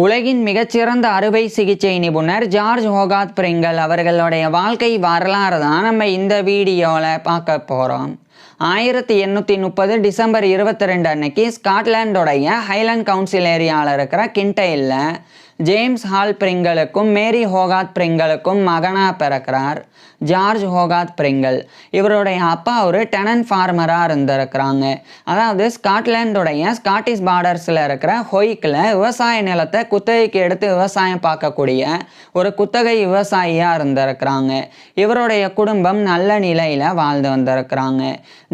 உலகின் மிகச்சிறந்த அறுவை சிகிச்சை நிபுணர் ஜார்ஜ் ஹோகாத் பிரிங்கல் அவர்களுடைய வாழ்க்கை வரலாறு தான் நம்ம இந்த வீடியோவில் பார்க்க போகிறோம். 1830 டிசம்பர் 22 அன்னைக்கு ஸ்காட்லாண்டோடைய ஹைலண்ட் கவுன்சில் ஏரியாவில் இருக்கிற கிண்டையில் ஜேம்ஸ் ஹால் பிரிங்கலுக்கும் மேரி ஹோகாத் பிரிங்கலுக்கும் மகனாக பிறக்கிறார் ஜார்ஜ் ஹோகாத் பிரிங்கல். இவருடைய அப்பா ஒரு டெனன்ட் ஃபார்மராக இருந்திருக்கிறாங்க. அதாவது ஸ்காட்லாண்டோடைய ஸ்காட்டிஷ் பார்டர்ஸில் இருக்கிற ஹொய்க்கில் விவசாய நிலத்தை குத்தகைக்கு எடுத்து விவசாயம் பார்க்கக்கூடிய ஒரு குத்தகை விவசாயியாக இருந்திருக்கிறாங்க. இவருடைய குடும்பம் நல்ல நிலையில் வாழ்ந்து வந்திருக்கிறாங்க.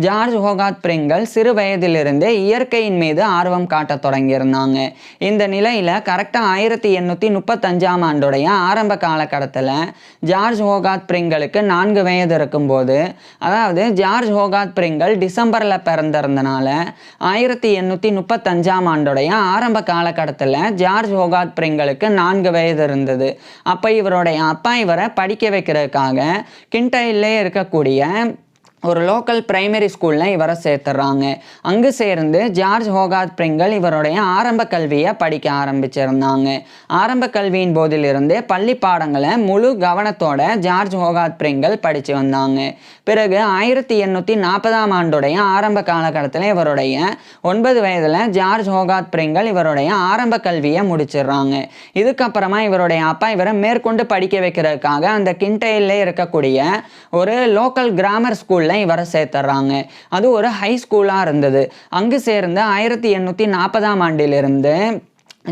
ஜார்ஜ் ஹோகாத் பிரிங்கல் சிறு வயதிலிருந்தே இயற்கையின் மீது ஆர்வம் காட்ட தொடங்கியிருந்தாங்க. இந்த நிலையில் கரெக்டாக 1835 ஆண்டுடைய ஆரம்ப காலகட்டத்தில் ஜார்ஜ் ஹோகாத் பிரிங்கலுக்கு 4 வயது இருக்கும்போது, அதாவது ஜார்ஜ் ஹோகாத் பிரிங்கல் டிசம்பரில் பிறந்திருந்தனால 1835 ஆண்டுடைய ஆரம்ப காலகட்டத்தில் ஜார்ஜ் ஹோகாத் பிரிங்கலுக்கு 4 வயது இருந்தது. அப்போ இவருடைய அப்பா இவரை படிக்க வைக்கிறதுக்காக கிண்டையிலே இருக்கக்கூடிய ஒரு லோக்கல் பிரைமரி ஸ்கூலில் இவரை சேர்த்துறாங்க. அங்கு சேர்ந்து ஜார்ஜ் ஹோகாத் பிரிங்கல் இவருடைய ஆரம்ப கல்வியை படிக்க ஆரம்பிச்சிருந்தாங்க. ஆரம்ப கல்வியின் போதிலிருந்தே பள்ளி பாடங்களை முழு கவனத்தோட ஜார்ஜ் ஹோகாத் பிரிங்கல் படித்து வந்தாங்க. பிறகு 1840 ஆண்டுடைய ஆரம்ப காலகட்டத்தில் இவருடைய 9 வயதில் ஜார்ஜ் ஹோகாத் பிரிங்கல் இவருடைய ஆரம்ப கல்வியை முடிச்சிடுறாங்க. இதுக்கப்புறமா இவருடைய அப்பா இவரை மேற்கொண்டு படிக்க வைக்கிறதுக்காக அந்த கிண்டையிலே இருக்கக்கூடிய ஒரு லோக்கல் கிராமர் ஸ்கூலில் இவரை சேர்த்துறாங்க. அது ஒரு ஹை ஸ்கூலாக இருந்தது. அங்கு சேர்ந்து 1840 ஆண்டிலிருந்து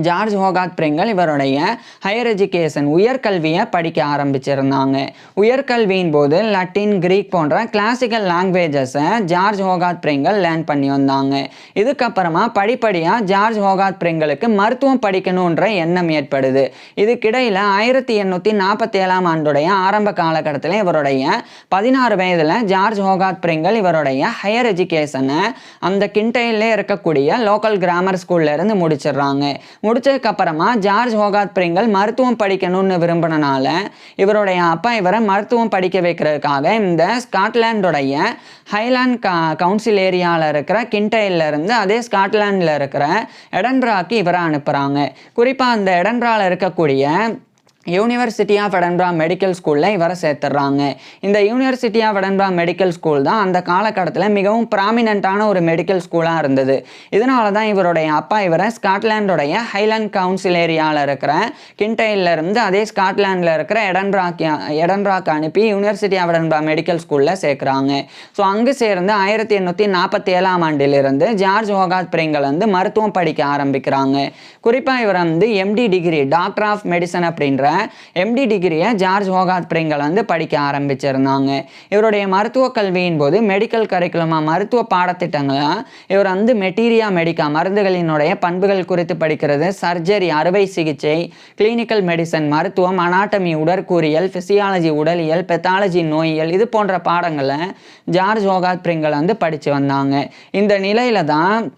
ஜார்ஜ் ஹோகாத் பிரிங்கல் இவருடைய ஹையர் எஜுகேஷன் உயர்கல்வியை படிக்க ஆரம்பிச்சிருந்தாங்க. உயர்கல்வியின் போது லட்டின், கிரீக் போன்ற கிளாசிக்கல் லாங்குவேஜஸை ஜார்ஜ் ஹோகாத் பிரிங்கல் லேர்ன் பண்ணி வந்தாங்க. இதுக்கப்புறமா படிப்படியாக ஜார்ஜ் ஹோகாத் பிரிங்கலுக்கு மருத்துவம் படிக்கணுன்ற எண்ணம் ஏற்படுது. இதுக்கிடையில் 1847 ஆண்டுடைய ஆரம்ப காலகட்டத்தில் இவருடைய 16 வயதில் ஜார்ஜ் ஹோகாத் பிரிங்கல் இவருடைய ஹையர் எஜுகேஷனை அந்த கிண்டையிலே இருக்கக்கூடிய லோக்கல் கிராமர் ஸ்கூல்ல இருந்து முடிச்சிடுறாங்க. முடிச்சதுக்கு அப்புறமா ஜார்ஜ் ஹோகாத் பிரிங்கல் மருத்துவம் படிக்கணும்னு விரும்பினால இவருடைய அப்பா இவரை மருத்துவம் படிக்க வைக்கிறதுக்காக இந்த ஸ்காட்லாண்டோடைய ஹைலாண்ட் கவுன்சில் ஏரியாவில் இருக்கிற கிண்டையில் இருந்து அதே ஸ்காட்லாண்டில் இருக்கிற எடன்பராக்கு இவரை அனுப்புகிறாங்க. குறிப்பாக அந்த எடன்பராவில் இருக்கக்கூடிய யூனிவர்சிட்டி ஆஃப் எடன்பரா மெடிக்கல் ஸ்கூலில் இவரை சேர்த்துடுறாங்க. இந்த university of Edinburgh medical school தான் அந்த காலகட்டத்தில் மிகவும் ப்ராமினென்ட்டான ஒரு மெடிக்கல் ஸ்கூலாக இருந்தது. இதனால தான் இவருடைய அப்பா இவரை ஸ்காட்லாண்டோடைய ஹைலாண்ட் கவுன்சில் ஏரியாவில் இருக்கிற கிண்டையிலிருந்து அதே ஸ்காட்லாண்டில் இருக்கிற எடன்பராக்கு அனுப்பி யூனிவர்சிட்டி ஆஃப் எடன்பரா மெடிக்கல் ஸ்கூலில் சேர்க்குறாங்க. ஸோ அங்கு சேர்ந்து 1847 ஆண்டிலிருந்து ஜார்ஜ் ஹோகாத் பிரிங்கல் மருத்துவம் படிக்க ஆரம்பிக்கிறாங்க. குறிப்பாக இவர் MD degree, doctor of medicine அப்படின்ற எம்டி டிகிரியை ஜார்ஜ் ஹோகாத் பிரிங்கல் படிக்க ஆரம்பிச்சிருந்தாங்க. இவருடைய மருத்துவ கல்வியின் போது மெடிக்கல் கரிக்குலமா மருத்துவ பாடத்திட்டங்களா இவர் மெட்டீரியா மெடிக்கா மருந்துகளினுடைய பண்புகள் குறித்து படிக்கிறது, சர்ஜரி அறுவை சிகிச்சை, கிளினிக்கல் மெடிசன் மருத்துவம், அனாட்டமி உடற்கூறியல், பிசியாலஜி உடலியல், பெத்தாலஜி நோயியல், இது போன்ற பாடங்களை ஜார்ஜ் ஹோகாத் பிரிங்கல் படித்து வந்தாங்க. இந்த நிலையில தான்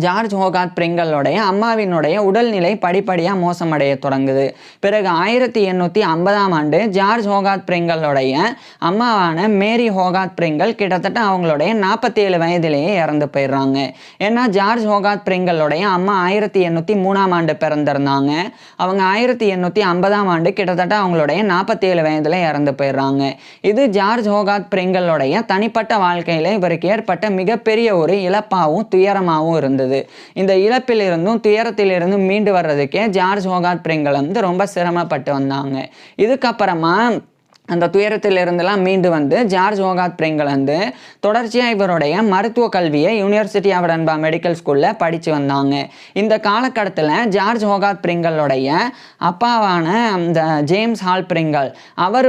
ஜார்ஜ் ஹோகாத் பிரிங்கலோடைய அம்மாவினுடைய உடல்நிலை படிப்படியாக மோசமடைய தொடங்குது. பிறகு 1850 ஆண்டு ஜார்ஜ் ஹோகாத் பிரிங்கலோடைய அம்மாவான மேரி ஹோகாத் பிரிங்கல் கிட்டத்தட்ட அவங்களுடைய 47 வயதிலேயே இறந்து போயிடுறாங்க. ஏன்னா ஜார்ஜ் ஹோகாத் பிரிங்கலோடைய அம்மா 1803 ஆண்டு பிறந்திருந்தாங்க. அவங்க 1850 ஆண்டு கிட்டத்தட்ட அவங்களுடைய 47 வயதில் இறந்து போயிடுறாங்க. இது ஜார்ஜ் ஹோகாத் பிரிங்கலோடைய தனிப்பட்ட வாழ்க்கையில் இவருக்கு ஏற்பட்ட மிகப்பெரிய ஒரு இழப்பாகவும் துயரமாகவும் இருந்தது. இந்த இழப்பிலிருந்தும் துயரத்திலிருந்தும் மீண்டு வர்றதுக்கே ஜார்ஜ் ஹோகாத் பிரிங்கல் ரொம்ப சிரமப்பட்டு வந்தாங்க. இதுக்கப்புறமா அந்த துயரத்திலிருந்தெல்லாம் மீண்டு ஜார்ஜ் ஹோகாத் பிரிங்கல் தொடர்ச்சியாக இவருடைய மருத்துவ கல்வியை யூனிவர்சிட்டி ஆஃப் எடன்பரா மெடிக்கல் ஸ்கூலில் படித்து வந்தாங்க. இந்த காலகட்டத்தில் ஜார்ஜ் ஹோகாத் பிரிங்கலோடைய அப்பாவான அந்த ஜேம்ஸ் ஹால் பிரிங்கல் அவர்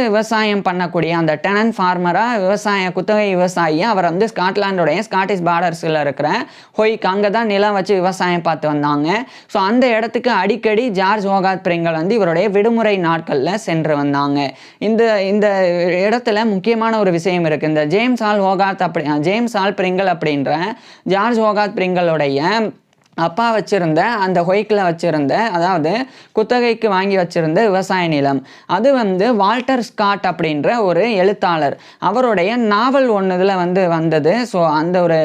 விவசாயம் பண்ணக்கூடிய அந்த டெனன்ட் ஃபார்மராக குத்தகை விவசாயி அவர் ஸ்காட்லாண்டோடைய ஸ்காட்டிஷ் பார்டர்ஸில் இருக்கிற ஹொய்க் அங்கே தான் நிலம் வச்சு விவசாயம் பார்த்து வந்தாங்க. ஸோ அந்த இடத்துக்கு அடிக்கடி ஜார்ஜ் ஹோகாத் பிரிங்கல் இவருடைய விடுமுறை நாட்களில் சென்று வந்தாங்க. இந்த இடத்துல முக்கியமான ஒரு விஷயம் இருக்கு. இந்த ஜேம்ஸ் ஹால் பிரிங்கல் அப்படின்ற ஜார்ஜ் ஹோகாத் பிரிங்கலோடைய அப்பா வச்சுருந்த அந்த ஹொய்க்கில் வச்சுருந்த, அதாவது குத்தகைக்கு வாங்கி வச்சுருந்த விவசாய நிலம், அது வந்து வால்டர் ஸ்காட் அப்படின்ற ஒரு எழுத்தாளர் அவருடைய நாவல் ஒன்றுதில் வந்து வந்தது. ஸோ அந்த ஒரு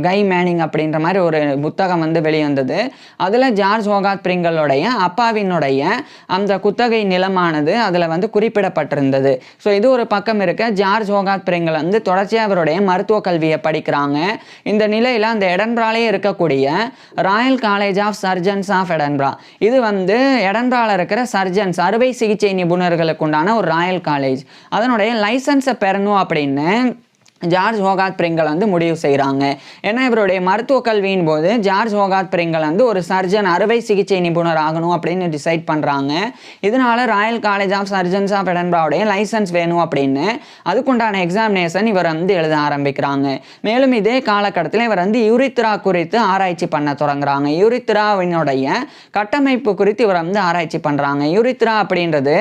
கை மேனிங் அப்படின்ற மாதிரி ஒரு புத்தகம் வந்து வெளிவந்தது. அதில் ஜார்ஜ் ஹோகார்த் பிரிங்கலுடைய அப்பாவினுடைய அந்த குத்தகை நிலமானது அதில் வந்து குறிப்பிடப்பட்டிருந்தது. ஸோ இது ஒரு பக்கம் இருக்க, ஜார்ஜ் ஹோகார்த் பிரிங்கல் வந்து தொடர்ச்சியாக அவருடைய மருத்துவ கல்வியை படிக்கிறாங்க. இந்த நிலையில் அந்த எடன்பிராலே இருக்கக்கூடிய royal college of surgeons of Edinburgh, இது வந்து எடன்பரால இருக்கிற சர்ஜன்ஸ் அறுவை சிகிச்சை நிபுணர்களுக்கு உண்டான ஒரு ராயல் காலேஜ். அதனுடைய லைசன்ஸை பெறணும் அப்படின்னு ஜார்ஜ் ஹோகார்த் பிரிங்கல் வந்து முடிவு செய்கிறாங்க. ஏன்னா இவருடைய மருத்துவ கல்வியின் போது ஜார்ஜ் ஹோகார்த் பிரிங்கல் வந்து ஒரு சர்ஜன் அறுவை சிகிச்சை நிபுணர் ஆகணும் அப்படின்னு டிசைட் பண்ணுறாங்க. இதனால royal college of surgeons of எடன்பராவுடைய லைசன்ஸ் வேணும் அப்படின்னு அதுக்குண்டான எக்ஸாமினேஷன் இவர் வந்து எழுத ஆரம்பிக்கிறாங்க. மேலும் இதே காலகட்டத்தில் இவர் வந்து யூரித்ரா குறித்து ஆராய்ச்சி பண்ண தொடங்குறாங்க. யூரித்ராவினுடைய கட்டமைப்பு குறித்து இவர் வந்து ஆராய்ச்சி பண்ணுறாங்க. யூரித்ரா அப்படின்றது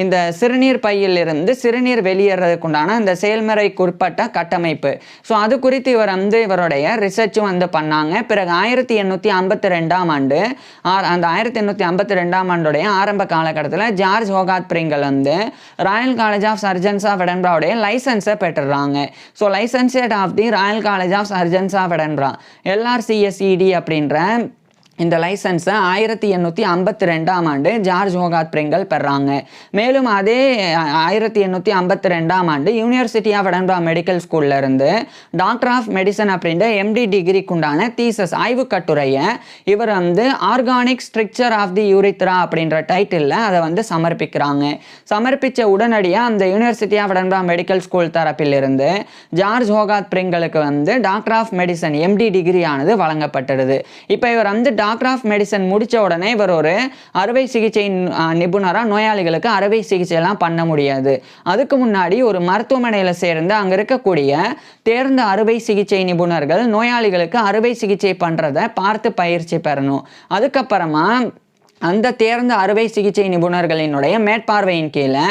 இந்த சிறுநீர் பையிலிருந்து சிறுநீர் வெளியேறதுக்குண்டான இந்த செயல்முறைக்குட்பட்ட கட்டமைப்பு. ஸோ அது குறித்து இவர் வந்து இவருடைய ரிசர்ச்சும் வந்து பண்ணாங்க. பிறகு 1852ஆம் ஆண்டு அந்த 1852ஆம் ஆண்டுடைய ஆரம்ப காலகட்டத்தில் ஜார்ஜ் ஹோகார்த் பிரிங்கல் வந்து royal college of surgeons of எடன்பராவுடைய லைசன்ஸை பெற்றுறாங்க. So licentiate of the royal college of surgeons of Edinburgh, LRCSED அப்படின்ற இந்த லைசன்ஸை 1852ஆம் ஆண்டு ஜார்ஜ் ஹோகார்த் பிரிங்கல் பெறாங்க. மேலும் அதே 1852ஆம் ஆண்டு யூனிவர்சிட்டி ஆஃப் எடன்பரா மெடிக்கல் ஸ்கூல்ல இருந்து டாக்டர் ஆஃப் மெடிசன் அப்படின்ற MD டிகிரிக்குண்டான தீசஸ் ஆய்வு கட்டுரையை இவர் வந்து organic structure of the urethra அப்படின்ற டைட்டிலில் அதை வந்து சமர்ப்பிக்கிறாங்க. சமர்ப்பித்த உடனடியாக அந்த university of Edinburgh medical school தரப்பிலிருந்து ஜார்ஜ் ஹோகார்த் பிரிங்கலுக்கு வந்து டாக்டர் ஆஃப் மெடிசன் MD டிகிரியானது வழங்கப்பட்டது. இப்போ இவர் வந்து டாக்டர் ஆஃப் மெடிசன் முடித்த உடனே இவர் ஒரு அறுவை சிகிச்சை நிபுணராக நோயாளிகளுக்கு அறுவை சிகிச்சைலாம் பண்ண முடியாது. அதுக்கு முன்னாடி ஒரு மருத்துவமனையில் சேர்ந்து அங்கே இருக்கக்கூடிய தேர்ந்த அறுவை சிகிச்சை நிபுணர்கள் நோயாளிகளுக்கு அறுவை சிகிச்சை பண்ணுறதை பார்த்து பயிற்சி பெறணும். அதுக்கப்புறமா அந்த தேர்ந்த அறுவை சிகிச்சை நிபுணர்களினுடைய மேற்பார்வையின் கீழே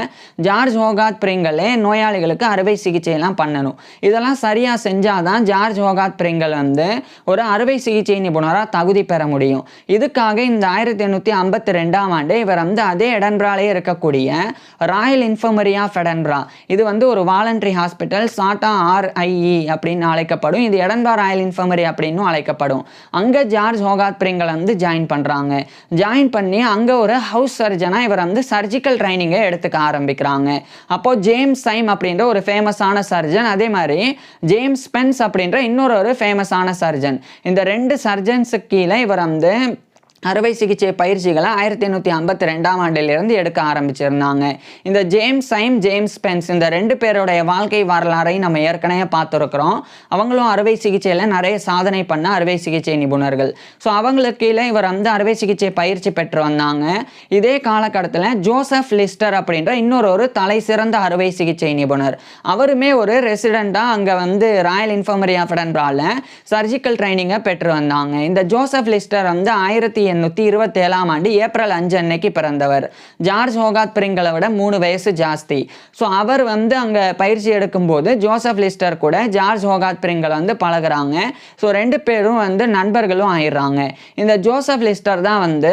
ஜார்ஜ் ஹோகார்த் பிரிங்கலே நோயாளிகளுக்கு அறுவை சிகிச்சையெல்லாம் பண்ணணும். இதெல்லாம் சரியாக செஞ்சாதான் ஜார்ஜ் ஹோகார்த் பிரிங்கல் வந்து ஒரு அறுவை சிகிச்சை நிபுணராக தகுதி பெற முடியும். இதுக்காக இந்த 1852ஆம் ஆண்டு இவர் வந்து அதே எடன்பராலே இருக்கக்கூடிய ராயல் இன்ஃபர்மரி ஆஃப் எடன்பரா, இது வந்து ஒரு வாலண்டரி ஹாஸ்பிட்டல், சாட்டா RIE அப்படின்னு அழைக்கப்படும். இது எடன்பரா ராயல் இன்ஃபர்மரி அப்படின்னு அழைக்கப்படும். அங்கே ஜார்ஜ் ஹோகார்த் பிரிங்கல் வந்து ஜாயின் பண்ணுறாங்க. ஜாயின் பண்ணி அங்கே ஒரு ஹவுஸ் சர்ஜனாக இவர் வந்து சர்ஜிக்கல் ட்ரைனிங்கை எடுத்துக்க ஆரம்பிக்கிறாங்க. அப்போது ஜேம்ஸ் சைம் அப்படின்ற ஒரு ஃபேமஸான சர்ஜன், அதே மாதிரி ஜேம்ஸ் ஸ்பென்ஸ் அப்படின்ற இன்னொரு ஃபேமஸான சர்ஜன், இந்த 2 சர்ஜன்ஸுக்கு கீழே இவர் வந்து அறுவை சிகிச்சை பயிற்சிகளை 1852ஆம் ஆண்டிலிருந்து எடுக்க ஆரம்பிச்சிருந்தாங்க. இந்த ஜேம்ஸ் சைம், ஜேம்ஸ் ஸ்பென்ஸ், இந்த 2 பேருடைய வாழ்க்கை வரலாறை நம்ம ஏற்கனவே பார்த்துருக்குறோம். அவங்களும் அறுவை சிகிச்சையில் நிறைய சாதனை பண்ண அறுவை சிகிச்சை நிபுணர்கள். ஸோ அவங்களுக்கு கீழே இவர் வந்து அறுவை சிகிச்சை பயிற்சி பெற்று வந்தாங்க. இதே காலகட்டத்தில் ஜோசப் லிஸ்டர் அப்படின்ற இன்னொரு தலை சிறந்த அறுவை சிகிச்சை நிபுணர், அவருமே ஒரு ரெசிடெண்ட்டாக அங்கே வந்து ராயல் இன்ஃபர்மரி ஆஃப் எடன்பரால சர்ஜிக்கல் ட்ரைனிங்கை பெற்று வந்தாங்க. இந்த ஜோசப் லிஸ்டர் வந்து 1827ஆம் ஆண்டு ஏப்ரல் 5 அன்னைக்கு பிறந்தவர். ஜார்ஜ் ஹோகார்த் பிரிங்கலை விட 3 வயசு ஜாஸ்தி. ஸோ அவர் வந்து அங்கே பயிற்சி எடுக்கும்போது ஜோசப் லிஸ்டர் கூட ஜார்ஜ் ஹோகார்த் பிரிங்கல் வந்து பழகுறாங்க. ஸோ 2 பேரும் வந்து நண்பர்களும் ஆயிடுறாங்க. இந்த ஜோசப் லிஸ்டர் தான் வந்து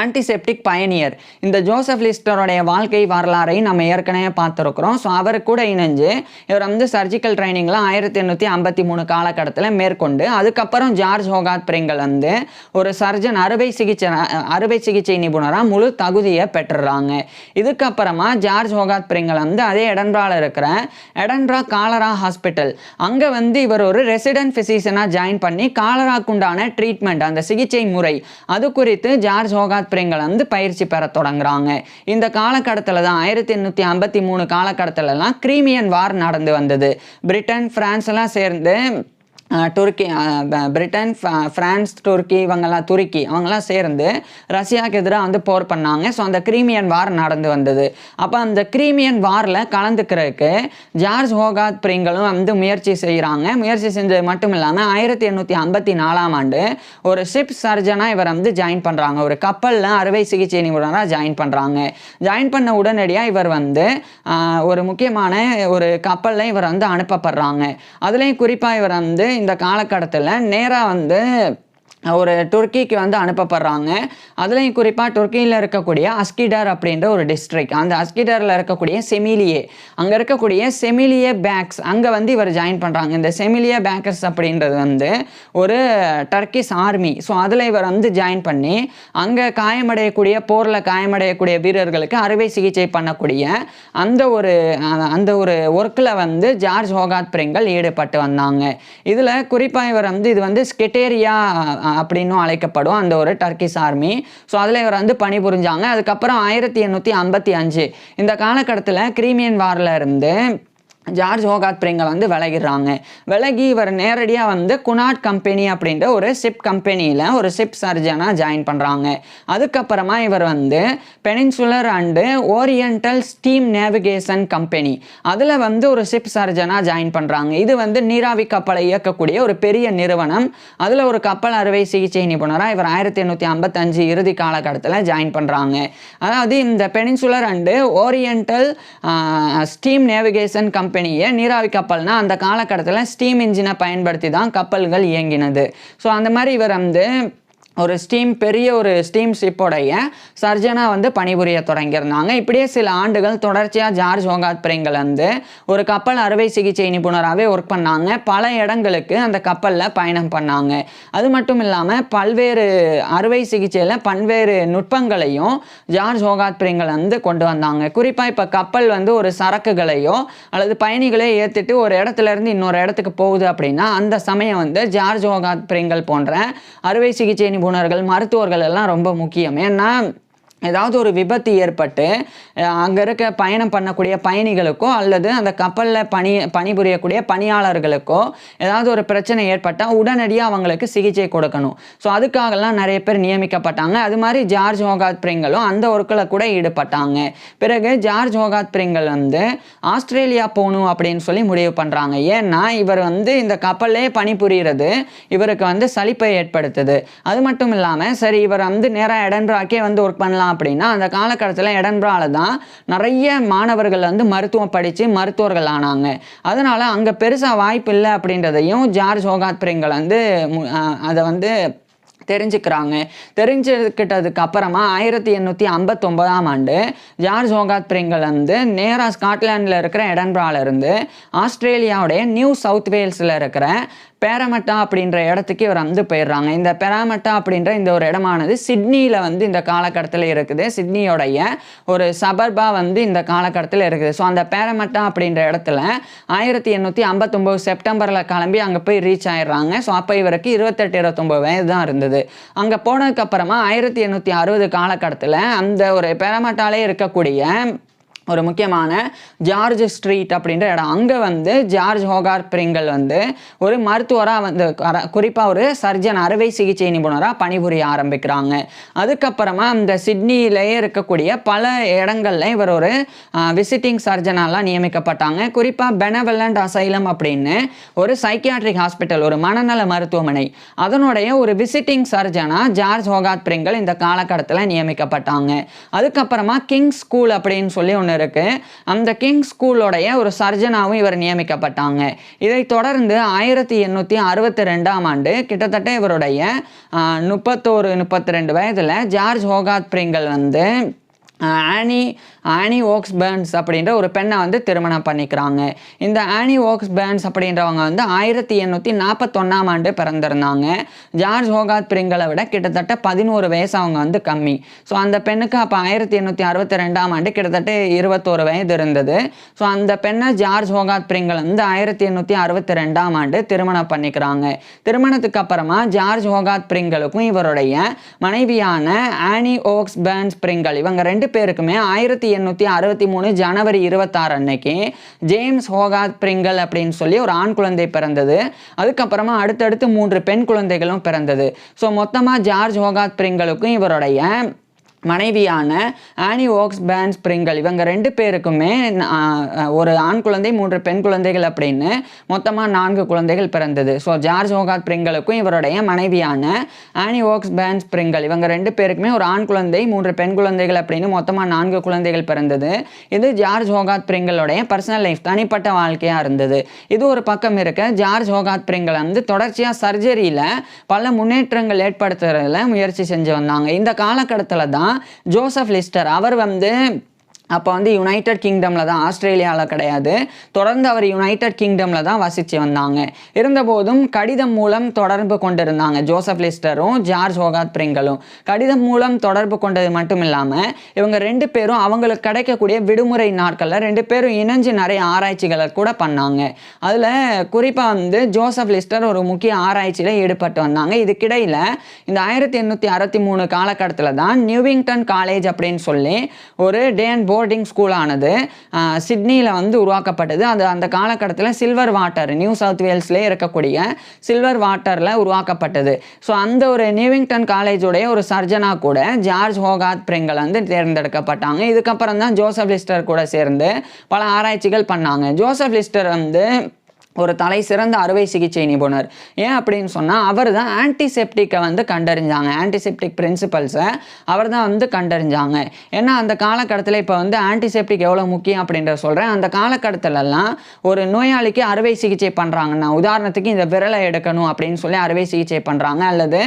ஆன்டிசெப்டிக் பயனியர். இந்த ஜோசப் லிஸ்டருடைய வாழ்க்கை வரலாறை நம்ம ஏற்கனவே பார்த்துருக்குறோம். ஸோ அவர் கூட இணைஞ்சு இவர் வந்து சர்ஜிக்கல் ட்ரைனிங்லாம் 1853 காலகட்டத்தில் மேற்கொண்டு அதுக்கப்புறம் ஜார்ஜ் ஹோகார்த் பிரிங்கல் வந்து ஒரு சர்ஜன் அறுவை சிகிச்சை நிபுணராக முழு தகுதியை பெற்றுறாங்க. இதுக்கப்புறமா ஜார்ஜ் ஹோகார்த் பிரிங்கல் வந்து அதே எடன்பரால இருக்கிற எடன்பரா காலரா ஹாஸ்பிட்டல், அங்கே வந்து இவர் ஒரு ரெசிடென்ட் ஃபிசிஷியனாக ஜாயின் பண்ணி காலராக்குண்டான ட்ரீட்மெண்ட், அந்த சிகிச்சை முறை, அது குறித்து ஜார்ஜ் ஹோகார்த் பிரிங்கல் வந்து பயிற்சி பெற தொடங்குறாங்க. இந்த காலகட்டத்தில் தான் 1853 காலகட்டத்திலலாம் கிரீமியன் வார் நடந்து வந்தது. பிரிட்டன், பிரான்ஸ் எல்லாம் சேர்ந்து துருக்கி, பிரிட்டன், பிரான்ஸ், துருக்கி அவங்கெல்லாம் சேர்ந்து ரஷ்யாவுக்கு எதிராக வந்து போர் பண்ணாங்க. ஸோ அந்த கிரீமியன் வார் நடந்து வந்தது. அப்போ அந்த கிரீமியன் வாரில் கலந்துக்கிறதுக்கு ஜார்ஜ் ஹோகார்த் பிரிங்கலும் வந்து முயற்சி செய்கிறாங்க. முயற்சி செஞ்சது மட்டும் இல்லாமல் 1854ஆம் ஆண்டு ஒரு ஷிப் சர்ஜனாக இவர் வந்து ஜாயின் பண்ணுறாங்க. ஒரு கப்பலில் அறுவை சிகிச்சை நிபுணராக ஜாயின் பண்ணுறாங்க. ஜாயின் பண்ண உடனடியாக இவர் வந்து ஒரு முக்கியமான ஒரு கப்பலில் இவர் வந்து அனுப்பப்படுறாங்க. அதுலேயும் குறிப்பாக இவர் வந்து இந்த காலகட்டத்தில் நேராக வந்து ஒரு துருக்கிக்கு வந்து அனுப்பப்படுறாங்க. அதுலேயும் குறிப்பாக துருக்கியில் இருக்கக்கூடிய அஸ்கிடர் அப்படின்ற ஒரு டிஸ்ட்ரிக்ட், அந்த அஸ்கிடரில் இருக்கக்கூடிய செமிலியே, அங்கே இருக்கக்கூடிய செமிலியே பேக்ஸ், அங்கே வந்து இவர் ஜாயின் பண்ணுறாங்க. இந்த செமிலியே பேக்கர்ஸ் அப்படின்றது வந்து ஒரு டர்க்கிஷ் ஆர்மி. ஸோ அதில் இவர் வந்து ஜாயின் பண்ணி அங்கே காயமடையக்கூடிய, போரில் காயமடையக்கூடிய வீரர்களுக்கு அறுவை சிகிச்சை பண்ணக்கூடிய அந்த ஒரு ஒர்க்கில் வந்து ஜார்ஜ் ஹோகாத் பிரிங்கல் ஈடுபட்டு வந்தாங்க. இதில் குறிப்பாக இவர் வந்து இது வந்து ஸ்கெட்டேரியா அப்படின்னும் அழைக்கப்படும் அந்த ஒரு டர்க்கிஷ் ஆர்மி. ஸோ அதில் இவர் வந்து பணிபுரிஞ்சாங்க. அதுக்கப்புறம் 1855 இந்த காலகட்டத்தில் கிரீமியன் வாரில் இருந்து ஜார்ஜ் ஹோகாத் பிரிங்கல் வந்து விலகி இவர் நேரடியாக வந்து குனாட் கம்பெனி அப்படின்ற ஒரு ஷிப் கம்பெனியில் ஒரு ஷிப் சர்ஜனாக ஜாயின் பண்ணுறாங்க. அதுக்கப்புறமா இவர் வந்து peninsular and oriental steam navigation company, அதில் வந்து ஒரு ஷிப் சர்ஜனாக ஜாயின் பண்ணுறாங்க. இது வந்து நீராவி கப்பலை இயக்கக்கூடிய ஒரு பெரிய நிறுவனம். அதில் ஒரு கப்பல் அறுவை சிகிச்சை நிபுணராக இவர் 1855 இறுதி காலகட்டத்தில் ஜாயின் பண்ணுறாங்க. அதாவது இந்த peninsular and oriental steam navigation கம்பெனியை, நீராவி கப்பல்னா அந்த காலகட்டத்தில் ஸ்டீம் இன்ஜினை பயன்படுத்தி தான் கப்பல்கள் இயங்கினது. ஸோ அந்த மாதிரி இவர் வந்து ஒரு பெரிய ஒரு ஸ்டீம் ஷிப்போடைய சர்ஜனாக வந்து பணிபுரிய தொடங்கியிருந்தாங்க. இப்படியே சில ஆண்டுகள் தொடர்ச்சியாக ஜார்ஜ் ஹோகாத் பிரிங்கல் வந்து ஒரு கப்பல் அறுவை சிகிச்சை நிபுணராகவே ஒர்க் பண்ணாங்க. பல இடங்களுக்கு அந்த கப்பலில் பயணம் பண்ணாங்க. அது மட்டும் இல்லாமல் பல்வேறு அறுவை சிகிச்சையில் பல்வேறு நுட்பங்களையும் ஜார்ஜ் ஹோகாத் பிரிங்கல் வந்து கொண்டு வந்தாங்க. குறிப்பாக இப்போ கப்பல் வந்து ஒரு சரக்குகளையோ அல்லது பயணிகளையோ ஏற்றிட்டு ஒரு இடத்துல இருந்து இன்னொரு இடத்துக்கு போகுது அப்படின்னா அந்த சமயம் வந்து ஜார்ஜ் ஹோகாத் பிரிங்கல் போன்ற அறுவை சிகிச்சை நிபுணர்கள், மருத்துவர்கள் எல்லாம் ரொம்ப முக்கியம். ஏன்னா ஏதாவது ஒரு விபத்து ஏற்பட்டு அங்கே இருக்க பயணம் பண்ணக்கூடிய பயணிகளுக்கோ அல்லது அந்த கப்பலில் பணிபுரியக்கூடிய பணியாளர்களுக்கோ ஏதாவது ஒரு பிரச்சனை ஏற்பட்டால் உடனடியாக அவங்களுக்கு சிகிச்சை கொடுக்கணும். ஸோ அதுக்காகலாம் நிறைய பேர் நியமிக்கப்பட்டாங்க. அது மாதிரி ஜார்ஜ் ஹோகாத் பிரிங்கலும் அந்த ஒர்க்கில் கூட ஈடுபட்டாங்க. பிறகு ஜார்ஜ் ஹோகாத் பிரிங்கல் வந்து ஆஸ்திரேலியா போகணும் அப்படின்னு சொல்லி முடிவு பண்ணுறாங்க. ஏன்னா இவர் வந்து இந்த கப்பல்லே பணிபுரிகிறது இவருக்கு வந்து சலிப்பை ஏற்படுத்துது. அது மட்டும் இல்லாமல் சரி இவர் வந்து நேராக எடன்பராக்கே வந்து ஒர்க் பண்ணலாம் அப்படின்னா அந்த காலகட்டத்தில் எடன்பரால தான் நிறைய மாணவர்கள் வந்து மருத்துவம் படித்து மருத்துவர்கள் ஆனாங்க. அதனால அங்கே பெருசாக வாய்ப்பு இல்லை அப்படின்றதையும் ஜார்ஜ் ஹோகாத் பிரிங்கல் வந்து அதை வந்து தெரிஞ்சுக்கிட்டதுக்கு அப்புறமா 1859ஆம் ஆண்டு ஜார்ஜ் ஹோகாத் பிரிங்கல் வந்து நேராக ஸ்காட்லாண்டில் இருக்கிற எடன்பரால இருந்து ஆஸ்திரேலியாவுடைய நியூ சவுத் வேல்ஸில் இருக்கிற பேரமட்டா அப்படின்ற இடத்துக்கு இவர் வந்து போயிடுறாங்க. இந்த பேரமட்டா அப்படின்ற இந்த ஒரு இடமானது சிட்னியில் வந்து இந்த காலகட்டத்தில் இருக்குது. சிட்னியோடைய ஒரு சபர்பாக வந்து இந்த காலகட்டத்தில் இருக்குது. ஸோ அந்த பேரமட்டா அப்படின்ற இடத்துல 1859 செப்டம்பரில் கிளம்பி அங்கே போய் ரீச் ஆயிடுறாங்க. ஸோ அப்போ இவருக்கு 28-29 வயது தான் இருந்தது. அங்கே போனதுக்கப்புறமா 1860 காலகட்டத்தில் அந்த ஒரு பேரமட்டாலே இருக்கக்கூடிய ஒரு முக்கியமான ஜார்ஜ் ஸ்ட்ரீட் அப்படின்ற இடம், அங்கே வந்து ஜார்ஜ் ஹோகாத் பிரிங்கல் வந்து ஒரு மருத்துவராக வந்து குறிப்பாக ஒரு சர்ஜன் அறுவை சிகிச்சை நிபுணராக பணிபுரிய ஆரம்பிக்கிறாங்க. அதுக்கப்புறமா இந்த சிட்னியிலேயே இருக்கக்கூடிய பல இடங்களில் இவர் ஒரு விசிட்டிங் சர்ஜனாலாம் நியமிக்கப்பட்டாங்க. குறிப்பாக பெனவலண்ட் அசைலம் அப்படின்னு ஒரு சைக்கியாட்ரிக் ஹாஸ்பிட்டல், ஒரு மனநல மருத்துவமனை, அதனுடைய ஒரு விசிட்டிங் சர்ஜனாக ஜார்ஜ் ஹோகாத் பிரிங்கல் இந்த காலகட்டத்தில் நியமிக்கப்பட்டாங்க. அதுக்கப்புறமா கிங் ஸ்கூல் அப்படின்னு சொல்லி ஒன்று இருக்கு, அந்த கிங் ஸ்கூலோடைய ஒரு சர்ஜனாவும் இவர் நியமிக்கப்பட்டாங்க. இதை தொடர்ந்து 1862ஆம் ஆண்டு கிட்டத்தட்ட இவருடைய 31-32 வயதில் ஜார்ஜ் ஹோகாத் பிரிங்கல் வந்து ஆனி ஓக்ஸ் பேர்ன்ஸ் அப்படின்ற ஒரு பெண்ணை வந்து திருமணம் பண்ணிக்கிறாங்க. இந்த ஆனி ஓக்ஸ் பேர்ன்ஸ் அப்படின்றவங்க வந்து 1841ஆம் ஆண்டு பிறந்திருந்தாங்க. ஜார்ஜ் ஹோகாத் பிரிங்கலை விட கிட்டத்தட்ட 11 வயசு அவங்க வந்து கம்மி. ஸோ அந்த பெண்ணுக்கு அப்போ 1862ஆம் ஆண்டு கிட்டத்தட்ட 21 வயது இருந்தது. ஸோ அந்த பெண்ணை ஜார்ஜ் ஹோகாத் பிரிங்கல் வந்து 1862ஆம் ஆண்டு திருமணம் பண்ணிக்கிறாங்க. திருமணத்துக்கு அப்புறமா ஜார்ஜ் ஹோகாத் பிரிங்கலுக்கும் இவருடைய மனைவியான ஆனி ஓக்ஸ் பேர்ன்ஸ் பிரிங்கல், இவங்க ரெண்டு பேருக்குமே 1863 ஜனவரி 26 அன்னைக்கு ஜேம்ஸ் ஹோகாத் பிரிங்கல் அப்படின்னு சொல்லி ஒரு ஆண் குழந்தை பிறந்தது. அதுக்கப்புறமா அடுத்தடுத்து 3 பெண் குழந்தைகளும் பிறந்தது. ஸோ மொத்தமாக ஜார்ஜ் ஹோகாத் பிரிங்கலுக்கும் இவருடைய மனைவியான ஆனி ஓக்ஸ் பேன் ஸ்ப்ரிங்கல் இவங்க 2 பேருக்குமே ஒரு ஆண் குழந்தை 3 பெண் குழந்தைகள் அப்படின்னு மொத்தமாக 4 குழந்தைகள் பிறந்தது. ஸோ ஜார்ஜ் ஹோகார்த் பிரிங்கலுக்கும் இவருடைய மனைவியான ஆனி ஓக்ஸ் பேன் ஸ்ப்ரிங்கல் இவங்க 2 பேருக்குமே ஒரு ஆண் குழந்தை 3 பெண் குழந்தைகள் அப்படின்னு மொத்தமாக 4 குழந்தைகள் பிறந்தது. இது ஜார்ஜ் ஹோகார்த் பிரிங்கலுடைய பர்சனல் லைஃப், தனிப்பட்ட வாழ்க்கையாக இருந்தது. இது ஒரு பக்கம் இருக்க, ஜார்ஜ் ஹோகார்த் பிரிங்கல் வந்து தொடர்ச்சியாக சர்ஜரியில் பல முன்னேற்றங்கள் ஏற்படுத்துறதுல முயற்சி செஞ்சு வந்தாங்க. இந்த காலகட்டத்தில் தான் ஜோசப் லிஸ்டர் அவர் வந்து அப்போ வந்து யுனைடெட் கிங்டமில் தான், ஆஸ்திரேலியாவில் கிடையாது. தொடர்ந்து அவர் யுனைடெட் கிங்டமில் தான் வசித்து வந்தாங்க. இருந்தபோதும் கடிதம் மூலம் தொடர்பு கொண்டிருந்தாங்க ஜோசப் லிஸ்டரும் ஜார்ஜ் ஹோகார்த் பிரிங்கலும். கடிதம் மூலம் தொடர்பு கொண்டது மட்டும் இல்லாமல் இவங்க 2 பேரும் அவங்களுக்கு கிடைக்கக்கூடிய விடுமுறை நாட்களில் 2 பேரும் இணைஞ்சு நிறைய ஆராய்ச்சிகளை கூட பண்ணாங்க. அதில் குறிப்பாக வந்து ஜோசப் லிஸ்டர் ஒரு முக்கிய ஆராய்ச்சியில் ஈடுபட்டு வந்தாங்க. இதுக்கிடையில் இந்த 1863 காலகட்டத்தில் தான் நியூவிங்டன் காலேஜ் அப்படின்னு சொல்லி ஒரு டே அண்ட் போர்டிங் ஸ்கூலானது சிட்னியில் வந்து உருவாக்கப்பட்டது. அது அந்த காலகட்டத்தில் சில்வர் வாட்டர், நியூ சவுத் வேல்ஸ்லேயே இருக்கக்கூடிய சில்வர் வாட்டரில் உருவாக்கப்பட்டது. ஸோ அந்த ஒரு நியூவிங்டன் காலேஜுடைய ஒரு சர்ஜனாக கூட ஜார்ஜ் ஹோகார்த் பிரிங்கல் வந்து தேர்ந்தெடுக்கப்பட்டாங்க. இதுக்கப்புறம் தான் ஜோசப் லிஸ்டர் கூட சேர்ந்து பல ஆராய்ச்சிகள் பண்ணாங்க. ஜோசப் லிஸ்டர் வந்து ஒரு தலை சிறந்த அறுவை சிகிச்சை நிபுணர். ஏன் அப்படின்னு சொன்னால் அவர் தான் ஆன்டிசெப்டிக்கை வந்து கண்டறிஞ்சாங்க. ஆன்டிசெப்டிக் பிரின்சிபல்ஸை அவர் தான் வந்து கண்டறிஞ்சாங்க. ஏன்னா அந்த காலகட்டத்தில் இப்போ வந்து ஆன்டிசெப்டிக் எவ்வளோ முக்கியம் அப்படின்றத சொல்கிறேன். அந்த காலகட்டத்திலலாம் ஒரு நோயாளிக்கு அறுவை சிகிச்சை பண்ணுறாங்கன்னா, உதாரணத்துக்கு இந்த விரலை எடுக்கணும் அப்படின்னு சொல்லி அறுவை சிகிச்சை பண்ணுறாங்க, அல்லது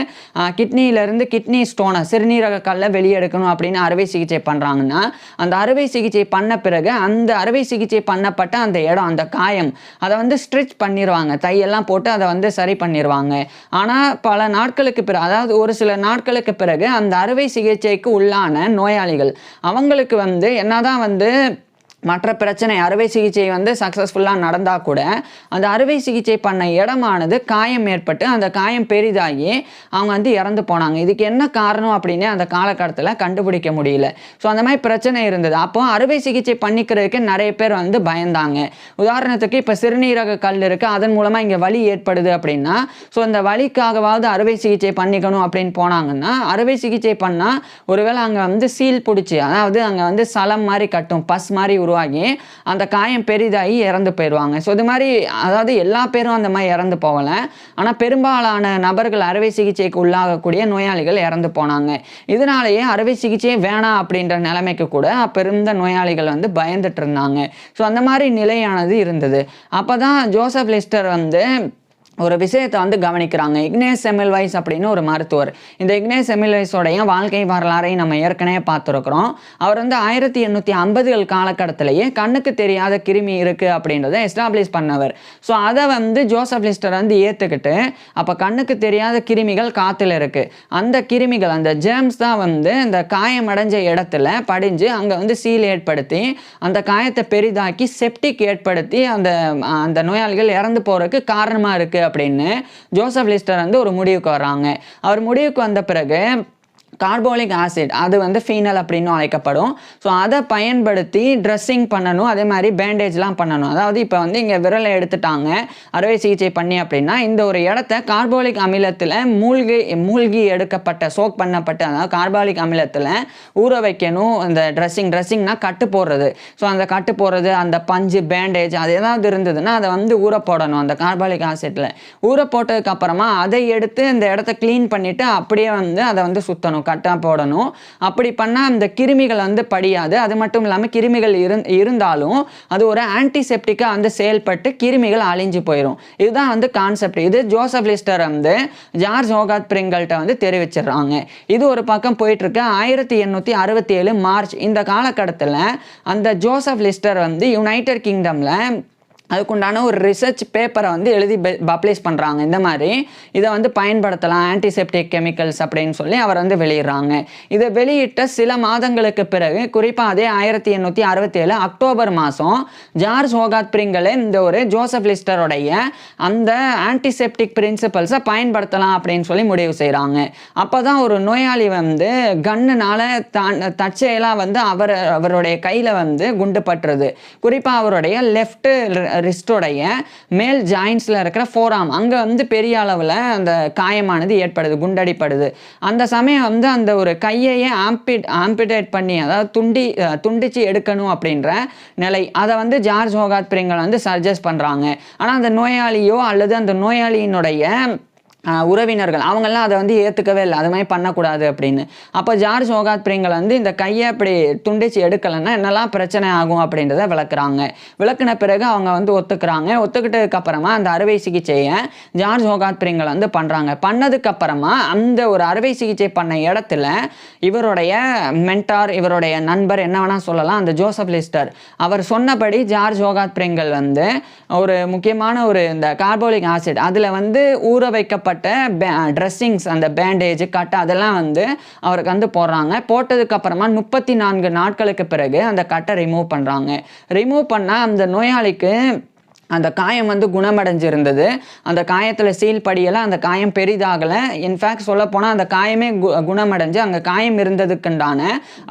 கிட்னியிலேருந்து கிட்னி ஸ்டோனை, சிறுநீரக கல்லை வெளியெடுக்கணும் அப்படின்னு அறுவை சிகிச்சை பண்ணுறாங்கன்னா, அந்த அறுவை சிகிச்சை பண்ண பிறகு அந்த அறுவை சிகிச்சை பண்ணப்பட்ட அந்த இடம், அந்த காயம், அதை வந்து ஸ்ட்ரிச் பண்ணிடுவாங்க. தையெல்லாம் போட்டு அதை வந்து சரி பண்ணிடுவாங்க. ஆனால் பல நாட்களுக்கு பிறகு, அதாவது ஒரு சில நாட்களுக்கு பிறகு அந்த அறுவை சிகிச்சைக்கு உள்ளான நோயாளிகள் அவங்களுக்கு வந்து என்னதான் வந்து மற்ற பிரச்சனை, அறுவை சிகிச்சை வந்து சக்ஸஸ்ஃபுல்லாக நடந்தால் கூட அந்த அறுவை சிகிச்சை பண்ண இடமானது காயம் ஏற்பட்டு அந்த காயம் பெரிதாகி அவங்க வந்து இறந்து போனாங்க. இதுக்கு என்ன காரணம் அப்படின்னு அந்த காலகட்டத்தில் கண்டுபிடிக்க முடியல. ஸோ அந்த மாதிரி பிரச்சனை இருந்தது. அப்போ அறுவை சிகிச்சை பண்ணிக்கிறதுக்கு நிறைய பேர் வந்து பயந்தாங்க. உதாரணத்துக்கு இப்போ சிறுநீரக கல் இருக்குது, அதன் மூலமாக இங்கே வலி ஏற்படுது அப்படின்னா, ஸோ அந்த வலிக்காகவாவது அறுவை சிகிச்சை பண்ணிக்கணும் அப்படின்னு போனாங்கன்னா, அறுவை சிகிச்சை பண்ணால் ஒருவேளை அங்கே வந்து சீல் பிடிச்சி, அதாவது அங்கே வந்து சலம் மாதிரி கட்டும், பஸ் மாதிரி உருவாகி அந்த காயம் பெரிதாகி இறந்து போயிடுவாங்க. ஸோ இது மாதிரி, அதாவது எல்லா பேரும் அந்த மாதிரி இறந்து போகலை, ஆனால் பெரும்பாலான நபர்கள் அறுவை சிகிச்சைக்கு உள்ளாகக்கூடிய நோயாளிகள் இறந்து போனாங்க. இதனாலேயே அறுவை சிகிச்சையே வேணாம் அப்படின்ற நிலைமைக்கு கூட பெருந்த நோயாளிகள் வந்து பயந்துட்டு இருந்தாங்க. ஸோ அந்த மாதிரி நிலையானது இருந்தது. அப்போ தான் ஜோசப் லிஸ்டர் வந்து ஒரு விஷயத்தை வந்து கவனிக்கிறாங்க. இக்னேஸ் செமில்வைஸ் அப்படின்னு ஒரு மருத்துவர். இந்த இக்னேஸ் செமில்வைஸோடைய வாழ்க்கை வரலாறை நம்ம ஏற்கனவே பார்த்துருக்குறோம். அவர் வந்து 1850கள் காலகட்டத்திலேயே கண்ணுக்கு தெரியாத கிருமி இருக்குது அப்படின்றத எஸ்டாப்ளிஷ் பண்ணவர். ஸோ அதை வந்து ஜோசப் லிஸ்டர் வந்து ஏற்றுக்கிட்டு, அப்போ கண்ணுக்கு தெரியாத கிருமிகள் காற்றுல இருக்குது, அந்த கிருமிகள், அந்த ஜெர்ம்ஸ் தான் வந்து இந்த காயமடைஞ்ச இடத்துல படிஞ்சு அங்கே வந்து சீல் ஏற்படுத்தி அந்த காயத்தை பெரிதாக்கி செப்டிக் ஏற்படுத்தி அந்த நோயாளிகள் இறந்து போகிறதுக்கு காரணமாக இருக்குது அப்படின்னு ஜோசப் லிஸ்டர் வந்து ஒரு முடிவுக்கு வர்றாங்க. அவர் முடிவுக்கு வந்த பிறகு கார்போலிக் ஆசிட், அது வந்து ஃபீனல் அப்படின்னு அழைக்கப்படும். ஸோ அதை பயன்படுத்தி ட்ரெஸ்ஸிங் பண்ணணும், அதே மாதிரி பேண்டேஜ்லாம் பண்ணணும். அதாவது இப்போ வந்து இங்கே விரலை எடுத்துட்டாங்க அறுவை சிகிச்சை பண்ணி அப்படின்னா, இந்த ஒரு இடத்த கார்போலிக் அமிலத்தில் மூழ்கி எடுக்கப்பட்ட, சோக் பண்ணப்பட்ட, அதாவது கார்போலிக் அமிலத்தில் ஊற வைக்கணும். இந்த ட்ரெஸ்ஸிங்னா கட்டு போடுறது. ஸோ அந்த கட்டு போடுறது, அந்த பஞ்சு, பேண்டேஜ், அது ஏதாவது இருந்ததுன்னா அதை வந்து ஊற போடணும் அந்த கார்போலிக் ஆசிட்டில். ஊற போட்டதுக்கு அப்புறமா அதை எடுத்து இந்த இடத்த க்ளீன் பண்ணிவிட்டு அப்படியே வந்து அதை வந்து சுற்றணும், கட்டாக போடணும். அப்படி பண்ணால் அந்த கிருமிகள் வந்து படியாது. அது மட்டும் இல்லாமல் கிருமிகள் இருந்தாலும் அது ஒரு ஆன்டிசெப்டிக்காக வந்து செயல்பட்டு கிருமிகள் அழிஞ்சு போயிடும். இதுதான் வந்து கான்செப்ட். இது ஜோசப் லிஸ்டர் வந்து ஜார்ஜ் ஹோகார்த் பிரிங்கல்கிட்ட வந்து தெரிவிச்சிடறாங்க. இது ஒரு பக்கம் போயிட்டு இருக்கு. 1867 மார்ச் இந்த காலகட்டத்தில் அந்த ஜோசப் லிஸ்டர் வந்து யுனைடெட் கிங்டமில் அதுக்குண்டான ஒரு ரிசர்ச் பேப்பரை வந்து எழுதி பப்ளிஷ் பண்ணுறாங்க. இந்த மாதிரி இதை வந்து பயன்படுத்தலாம், ஆன்டிசெப்டிக் கெமிக்கல்ஸ் அப்படின்னு சொல்லி அவர் வந்து வெளியிடுறாங்க. இதை வெளியிட்ட சில மாதங்களுக்கு பிறகு, குறிப்பாக அதே 1867 அக்டோபர் மாதம் ஜார்ஜ் ஹோகார்த் பிரிங்கலே இந்த ஒரு ஜோசப் லிஸ்டருடைய அந்த ஆன்டிசெப்டிக் பிரின்சிபல்ஸை பயன்படுத்தலாம் அப்படின்னு சொல்லி முடிவு செய்கிறாங்க. அப்போ தான் ஒரு நோயாளி வந்து கண்ணுனால தற்செயலாக வந்து அவருடைய கையில் வந்து குண்டு பட்டுறது. குறிப்பாக அவருடைய லெஃப்ட் ரிஸ்டோடைய மேல் ஜாயின்ஸில் இருக்கிற ஃபோராம் அங்கே வந்து பெரிய அளவில் அந்த காயமானது ஏற்படுது, குண்டடிப்படுது. அந்த சமயம் வந்து அந்த ஒரு கையையே ஆம்பிடேட் பண்ணி, அதாவது துண்டிச்சு எடுக்கணும் அப்படின்ற நிலை, அதை வந்து ஜார்ஜ் ஹோகார்ட் பிரிங்கல் வந்து சஜஸ்ட் பண்ணுறாங்க. ஆனால் அந்த நோயாளியோ அல்லது அந்த நோயாளியினுடைய உறவினர்கள் அவங்கெல்லாம் அதை வந்து ஏற்றுக்கவே இல்லை, அது மாதிரி பண்ணக்கூடாது அப்படின்னு. அப்போ ஜார்ஜ் ஹோகார்ட் பிரிங்கல் வந்து இந்த கையை அப்படி துண்டிச்சு எடுக்கலைன்னா என்னெல்லாம் பிரச்சனை ஆகும் அப்படின்றத விளக்குன பிறகு அவங்க வந்து ஒத்துக்கிறாங்க. ஒத்துக்கிட்டதுக்கப்புறமா அந்த அறுவை சிகிச்சையை ஜார்ஜ் ஹோகார்ட் பிரிங்கல் வந்து பண்ணுறாங்க. பண்ணதுக்கப்புறமா அந்த ஒரு அறுவை சிகிச்சை பண்ண இடத்துல இவருடைய மென்டார், இவருடைய நண்பர் என்ன வேணால் சொல்லலாம், அந்த ஜோசப் லிஸ்டர், அவர் சொன்னபடி ஜார்ஜ் ஹோகார்ட் பிரிங்கல் வந்து ஒரு முக்கியமான ஒரு இந்த கார்போலிக் ஆசிட் அதில் வந்து ஊற வைக்கப்பட்ட ட்ரெஸ்ஸிங்ஸ், அந்த பேண்டேஜ், கட்டு அதெல்லாம் வந்து அவருக்கு வந்து போடுறாங்க. போட்டதுக்கு அப்புறமா 34 நாட்களுக்கு பிறகு அந்த கட்டை ரிமூவ் பண்ணுறாங்க. ரிமூவ் பண்ணால் அந்த நோயாளிக்கு அந்த காயம் வந்து குணமடைஞ்சிருந்தது. அந்த காயத்தில் சீல் படியெல்லாம் அந்த காயம் பெரிதாகலை. இன்ஃபேக்ட் சொல்லப்போனால் அந்த காயமே குணமடைஞ்சு அங்கே காயம் இருந்ததுக்குண்டான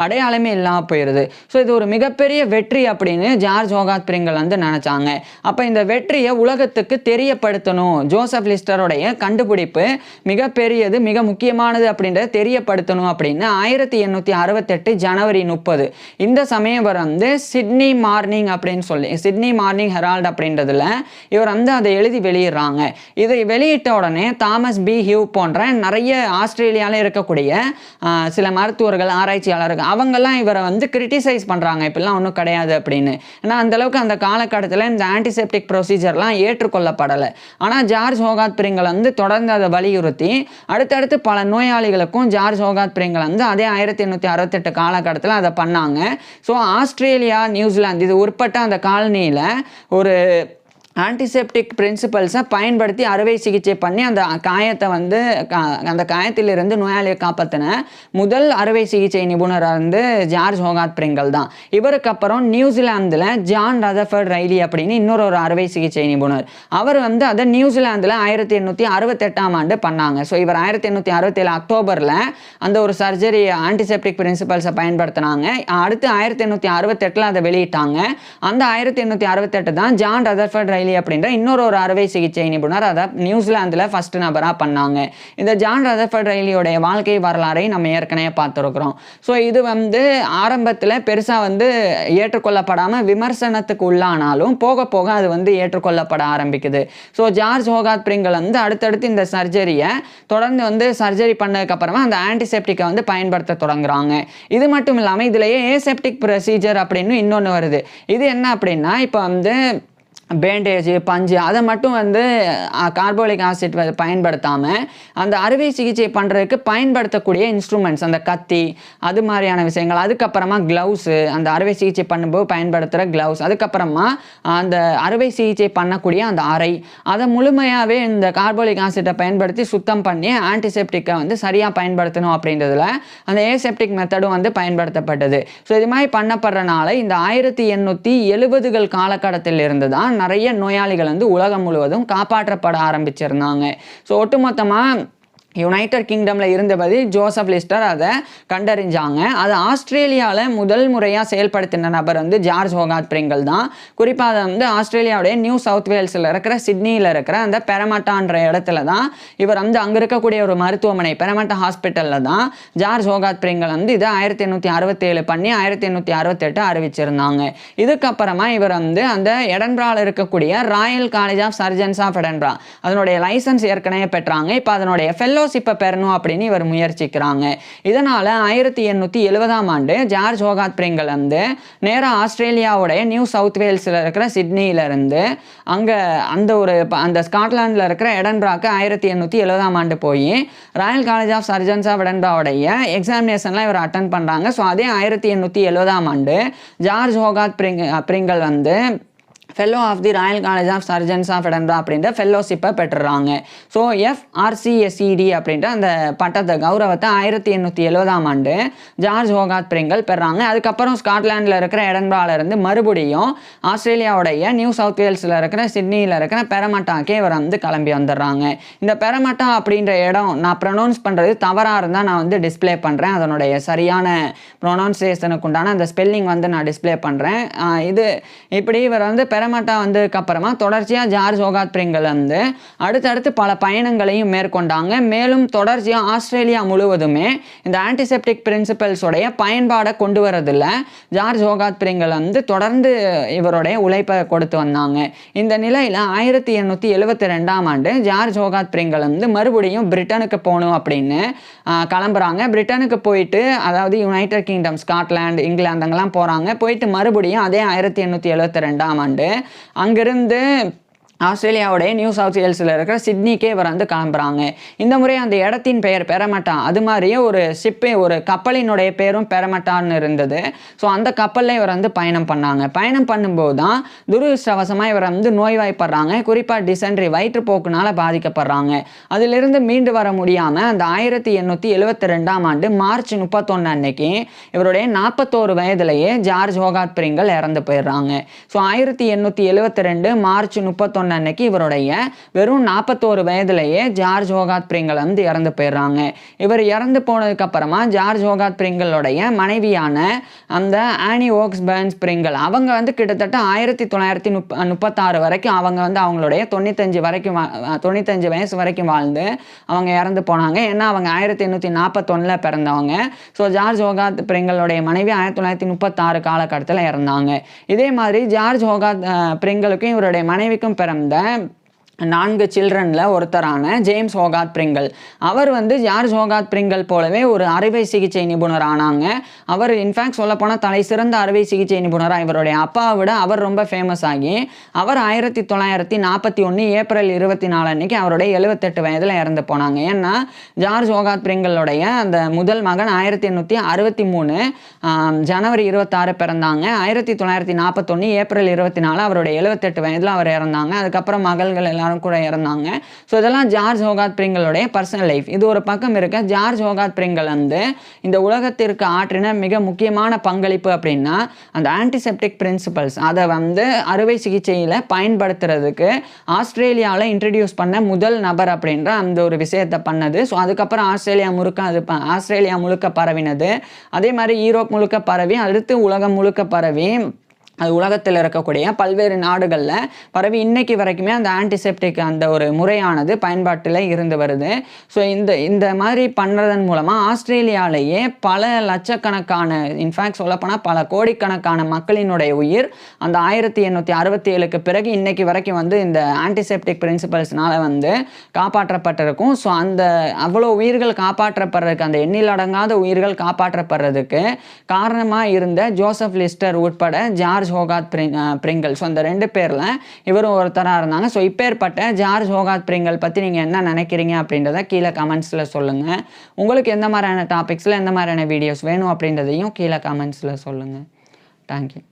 அடையாளமே இல்லாமல் போயிடுது. ஸோ இது ஒரு மிகப்பெரிய வெற்றி அப்படின்னு ஜார்ஜ் ஹோகார்ட் பிரிங்கல் வந்து நினச்சாங்க. அப்போ இந்த வெற்றியை உலகத்துக்கு தெரியப்படுத்தணும், ஜோசப் லிஸ்டருடைய கண்டுபிடிப்பு மிகப்பெரியது, மிக முக்கியமானது அப்படின்றத தெரியப்படுத்தணும் அப்படின்னு 1868 ஜனவரி 30 இந்த சமயம் வந்து சிட்னி மார்னிங் அப்படின்னு சொல்லி, சிட்னி மார்னிங் ஹெரால்ட் அப்படின்றது இவர் வந்து அதை எழுதி வெளியிடுறாங்க. இதை வெளியிட்ட உடனே தாமஸ் பி ஹியூ போன்ற நிறைய ஆஸ்திரேலியாவில் இருக்கக்கூடிய சில மருத்துவர்கள், ஆராய்ச்சியாளர்கள் அவங்கெல்லாம் இவரை வந்து கிரிட்டிசைஸ் பண்ணுறாங்க, இப்படிலாம் ஒன்றும் கிடையாது அப்படின்னு. ஏன்னா அந்தளவுக்கு அந்த காலகட்டத்தில் இந்த ஆன்டிசெப்டிக் ப்ரொசீஜர்லாம் ஏற்றுக்கொள்ளப்படலை. ஆனால் ஜார்ஜ் ஹோகார்ட் பிரிங்கல் வந்து தொடர்ந்து அதை வலியுறுத்தி அடுத்தடுத்து பல நோயாளிகளுக்கும் ஜார்ஜ் ஹோகார்ட் பிரிங்கல் வந்து அதே 1868 காலகட்டத்தில் அதை பண்ணாங்க. ஸோ ஆஸ்திரேலியா, நியூசிலாந்து இது உட்பட்ட அந்த காலனியில் ஒரு ஆன்டிசெப்டிக் பிரின்சிபல்ஸை பயன்படுத்தி அறுவை சிகிச்சை பண்ணி அந்த காயத்தை வந்து அந்த காயத்திலிருந்து நோயாளியை காப்பாற்றின முதல் அறுவை சிகிச்சை நிபுணராக வந்து ஜார்ஜ் ஹோகார்ட் பிரிங்கல் தான். இவருக்கு அப்புறம் நியூசிலாந்தில் ஜான் ரதர்ஃபர்ட் ரைலி அப்படின்னு இன்னொரு அறுவை சிகிச்சை நிபுணர், அவர் வந்து அதை நியூசிலாந்தில் 1868 பண்ணாங்க. ஸோ இவர் 1867 அக்டோபரில் அந்த ஒரு சர்ஜரி ஆன்டிசெப்டிக் பிரின்சிபல்ஸை பயன்படுத்தினாங்க. அடுத்து 1868 அதை வெளியிட்டாங்க. அந்த 1868 தான் ஜான் ரதர்ஃபர்ட் அப்படின்ற இன்னொரு அறுவை சிகிச்சை நிபுணர் அதை நியூசிலாந்தில் ஃபர்ஸ்ட் நபராக பண்ணாங்க. இந்த ஜான் ரதர்ஃபர்ட் ரைலியோடைய வாழ்க்கை வரலாறை நம்ம ஏற்கனவே பார்த்துருக்குறோம். ஸோ இது வந்து ஆரம்பத்தில் பெருசாக வந்து ஏற்றுக்கொள்ளப்படாமல் விமர்சனத்துக்கு உள்ளானாலும் போக போக அது வந்து ஏற்றுக்கொள்ளப்பட ஆரம்பிக்குது. ஸோ ஜார்ஜ் ஹோகார்ட் பிரிங்கல் வந்து அடுத்தடுத்து இந்த சர்ஜரியை தொடர்ந்து வந்து சர்ஜரி பண்ணதுக்கப்புறமா அந்த ஆன்டிசெப்டிக்கை வந்து பயன்படுத்த தொடங்குறாங்க. இது மட்டும் இல்லாமல் இதுலேயே ஏசெப்டிக் ப்ரொசீஜர் அப்படின்னு இன்னொன்று வருது. இது என்ன அப்படின்னா, இப்போ வந்து பேண்டேஜ், பஞ்சு அதை மட்டும் வந்து கார்போலிக் ஆசிட் பயன்படுத்தாமல் அந்த அறுவை சிகிச்சை பண்ணுறதுக்கு பயன்படுத்தக்கூடிய இன்ஸ்ட்ருமெண்ட்ஸ், அந்த கத்தி, அது மாதிரியான விஷயங்கள், அதுக்கப்புறமா க்ளவுஸு, அந்த அறுவை சிகிச்சை பண்ணும்போது பயன்படுத்துகிற க்ளவுஸ், அதுக்கப்புறமா அந்த அறுவை சிகிச்சை பண்ணக்கூடிய அந்த அறை, அதை முழுமையாகவே இந்த கார்போலிக் ஆசிட்டை பயன்படுத்தி சுத்தம் பண்ணி ஆன்டிசெப்டிக்கை வந்து சரியாக பயன்படுத்தணும் அப்படின்றதுல அந்த ஏசெப்டிக் மெத்தடும் வந்து பயன்படுத்தப்பட்டது. ஸோ இது மாதிரி பண்ணப்படுறனால இந்த 1870கள் காலகட்டத்தில் இருந்து தான் நிறைய நோயாளிகள் வந்து உலகம் முழுவதும் காப்பாற்றப்பட ஆரம்பிச்சிருந்தாங்க. ஸோ ஒட்டுமொத்தமாக யுனைடெட் கிங்டமில் இருந்தபடி ஜோசப் லிஸ்டர் அதை கண்டறிஞ்சாங்க. அது ஆஸ்திரேலியாவில் முதல் முறையாக செயல்படுத்தின நபர் வந்து ஜார்ஜ் ஹோகார்ட் பிரிங்கல் தான். குறிப்பாக அதை வந்து ஆஸ்திரேலியாவுடைய நியூ சவுத் வேல்ஸில் இருக்கிற சிட்னியில் இருக்கிற அந்த பெரமட்டான்ற இடத்துல தான் இவர் வந்து அங்கே இருக்கக்கூடிய ஒரு மருத்துவமனை பெரமட்டா ஹாஸ்பிட்டலில் தான் ஜார்ஜ் ஹோகார்ட் பிரிங்கல் வந்து இதை 1867 பண்ணி 1868 அறிவிச்சிருந்தாங்க. இதுக்கப்புறமா இவர் வந்து அந்த எடன்பிராவில் இருக்கக்கூடிய royal college of surgeons of Edinburgh அதனுடைய லைசன்ஸ் ஏற்கனவே பெற்றாங்க. இப்போ அதனுடைய ஃபெல்லோஷிப்பை பெறணும் அப்படின்னு இவர் முயற்சிக்கிறாங்க. இதனால் 1870 ஜார்ஜ் ஹோகார்ட் பிரிங்கல் வந்து நேராக ஆஸ்திரேலியாவுடைய நியூ சவுத் வேல்ஸில் இருக்கிற சிட்னியிலேருந்து அங்கே அந்த ஸ்காட்லாண்டில் இருக்கிற எடன்பிராக்கு 1870 போய் royal college of surgeons of எடன்பிராவுடைய எக்ஸாமினேஷன்லாம் இவர் அட்டன் பண்ணுறாங்க. ஸோ அதே 1870 ஜார்ஜ் ஹோகார்ட் பிரிங்கல் வந்து fellow of the royal college of surgeons of Edinburgh அப்படின்ற ஃபெல்லோஷிப்பை பெற்றுறாங்க. ஸோ FRCSED அப்படின்ற அந்த பட்டத்தை கௌரவத்தை 1870 ஜார்ஜ் ஹோகார்ட் பிரிங்கல் பெறாங்க. அதுக்கப்புறம் ஸ்காட்லாண்டில் இருக்கிற எடன்பிராவிலிருந்து மறுபடியும் ஆஸ்திரேலியாவுடைய நியூ சவுத் வேல்ஸில் இருக்கிற சிட்னியில் இருக்கிற பெரமட்டாக்கே இவர் வந்து கிளம்பி வந்துடுறாங்க. இந்த பெரமட்டா அப்படின்ற இடம் நான் ப்ரொனவுன்ஸ் பண்ணுறது தவறாக இருந்தால் நான் வந்து டிஸ்பிளே பண்ணுறேன். அதனுடைய சரியான ப்ரொனவுன்சியேஷனுக்கு உண்டான அந்த ஸ்பெல்லிங் வந்து நான் டிஸ்பிளே பண்ணுறேன். இது இப்படி இவர் வந்து பெறமாட்டா வந்ததுக்கப்புறமா தொடர்ச்சியாக ஜார்ஜ் ஹோகார்ட் பிரிங்கல் வந்து அடுத்தடுத்து பல பயணங்களையும் மேற்கொண்டாங்க. மேலும் தொடர்ச்சியாக ஆஸ்திரேலியா முழுவதுமே இந்த ஆன்டிசெப்டிக் பிரின்சிபல்ஸோடைய பயன்பாடை கொண்டு வரதில்ல ஜார்ஜ் ஹோகார்ட் பிரிங்கல் வந்து தொடர்ந்து இவருடைய உழைப்பை கொடுத்து வந்தாங்க. இந்த நிலையில் 1872ஆம் ஆண்டு ஜார்ஜ் ஹோகார்ட் பிரிங்கல் வந்து மறுபடியும் பிரிட்டனுக்கு போகணும் அப்படின்னு கிளம்புறாங்க. பிரிட்டனுக்கு போயிட்டு, அதாவது யுனைடெட் கிங்டம், ஸ்காட்லாந்து, இங்கிலாந்து அங்கெல்லாம் போகிறாங்க. போயிட்டு மறுபடியும் அதே 1872ஆம் ஆண்டு அங்கிருந்து ஆஸ்திரேலியாவுடைய நியூ சவுத் வேல்ஸில் இருக்கிற சிட்னிக்கே இவர் வந்து கிளம்புறாங்க. இந்த முறை அந்த இடத்தின் பெயர் பெறமட்டா, அது மாதிரியே ஒரு ஷிப்பு, ஒரு கப்பலினுடைய பேரும் பெறமட்டான்னு இருந்தது. ஸோ அந்த கப்பலில் இவர் வந்து பயணம் பண்ணாங்க. பயணம் பண்ணும்போது தான் துரதிர்ஷ்டவசமாக இவர் வந்து நோய்வாய்ப்படுறாங்க. குறிப்பாக டிசென்ட்ரி, வயிற்றுப்போக்குனால் பாதிக்கப்படுறாங்க. அதிலிருந்து மீண்டு வர முடியாமல் அந்த 1872ஆம் ஆண்டு மார்ச் 31 அன்னைக்கு இவருடைய 41 வயதிலேயே ஜார்ஜ் ஹோகார்ட் பிரிங்கல் இறந்து போயிடுறாங்க. ஸோ 1872 மார்ச் 31 அன்னைக்கு இவருடைய வெறும் 41 வயதிலேயே ஜார்ஜ் ஹோகார்ட் பிரிங்கல் வந்து இறந்து போயிடுறாங்க. இவர் இறந்து போனதுக்கு அப்புறமா ஜார்ஜ் ஹோகார்ட் பிரிங்கலுடைய மனைவியான அந்த ஆனி ஓக்ஸ் பர்ன்ஸ் பிரிங்கல், அவங்க வந்து கிட்டத்தட்ட 1936 வரைக்கும் அவங்க வந்து அவங்களுடைய 95 வயசு வரைக்கும் வாழ்ந்து அவங்க இறந்து போனாங்க. ஏன்னா அவங்க 1841 பிறந்தவங்க. ஸோ ஜார்ஜ் ஹோகார்ட் பிரிங்கலுடைய மனைவி 1936 காலகட்டத்தில் இறந்தாங்க. இதே மாதிரி ஜார்ஜ் ஹோகார்ட் பிரிங்கலுக்கும் இவருடைய மனைவிக்கும் பிறந்த 4 சில்ட்ரனில் ஒருத்தரான ஜேம்ஸ் ஹோகார்ட் பிரிங்கல், அவர் வந்து ஜார்ஜ் ஹோகார்ட் பிரிங்கல் போலவே ஒரு அறுவை சிகிச்சை நிபுணர் ஆனாங்க. அவர் இன்ஃபேக்ட் சொல்லப்போனால் தலை சிறந்த அறுவை சிகிச்சை நிபுணராக இவருடைய அப்பாவை விட அவர் ரொம்ப ஃபேமஸ் ஆகி அவர் 1941 ஏப்ரல் 24 அன்னைக்கு அவருடைய 78 வயதில் இறந்து போனாங்க. ஏன்னா ஜார்ஜ் ஹோகார்ட் பிரிங்கலுடைய அந்த முதல் மகன் 1863 ஜனவரி 26 பிறந்தாங்க. 1941 ஏப்ரல் 24 அவருடைய 78 வயதில் அவர் இறந்தாங்க. அதுக்கப்புறம் மகள்கள் எல்லாரும் கூட இறந்தாங்க. ஸோ இதெல்லாம் ஜார்ஜ் ஹோகார்ட் பிரிங்கலுடைய பர்சனல் லைஃப். இது ஒரு பக்கம் இருக்க, ஜார்ஜ் ஹோகார்ட் பிரிங்கல் வந்து இந்த உலகத்திற்கு ஆற்றின மிக முக்கியமான பங்களிப்பு அப்படின்னா அந்த ஆன்டிசெப்டிக் பிரின்சிபல்ஸ், அதை வந்து அறுவை சிகிச்சையில் பயன்படுத்துறதுக்கு ஆஸ்திரேலியாவில் இன்ட்ரடியூஸ் பண்ண முதல் நபர் அப்படின்ற அந்த ஒரு விஷயத்தை பண்ணது. ஸோ அதுக்கப்புறம் ஆஸ்திரேலியா முழுக்க பரவினது. அதே மாதிரி யூரோப் முழுக்க பரவி, அடுத்து உலகம் முழுக்க பரவி, அது உலகத்தில் இருக்கக்கூடிய பல்வேறு நாடுகளில் பரவி இன்னைக்கு வரைக்குமே அந்த ஆன்டிசெப்டிக் அந்த ஒரு முறையானது பயன்பாட்டில் இருந்து வருது. ஸோ இந்த மாதிரி பண்ணுறதன் மூலமாக ஆஸ்திரேலியாவிலேயே பல லட்சக்கணக்கான, இன்ஃபேக்ட் சொல்லப்போனால் பல கோடிக்கணக்கான மக்களினுடைய உயிர் அந்த 1867க்கு பிறகு இன்னைக்கு வரைக்கும் வந்து இந்த ஆன்டிசெப்டிக் பிரின்சிபல்ஸ்னால வந்து காப்பாற்றப்பட்டிருக்கும். ஸோ அந்த அவ்வளோ உயிர்கள் காப்பாற்றப்படுறதுக்கு, அந்த எண்ணிலடங்காத உயிர்கள் காப்பாற்றப்படுறதுக்கு காரணமாக இருந்த ஜோசப் லிஸ்டர் உட்பட ஜார்ஜ் ஹோகார்ட் பிரிங்கல், ஸோ அந்த 2 பேரில் இவரும் ஒருத்தராக இருந்தாங்க. ஸோ இப்பேற்பட்ட ஜார்ஜ் ஹோகார்ட் பிரிங்கல் பற்றி நீங்கள் என்ன நினைக்கிறீங்க அப்படின்றத கீழே கமெண்ட்ஸில் சொல்லுங்கள். உங்களுக்கு எந்த மாதிரியான டாபிக்ஸில் எந்த மாதிரியான வீடியோஸ் வேணும் அப்படின்றதையும் கீழே கமெண்ட்ஸில் சொல்லுங்கள். தேங்க்யூ.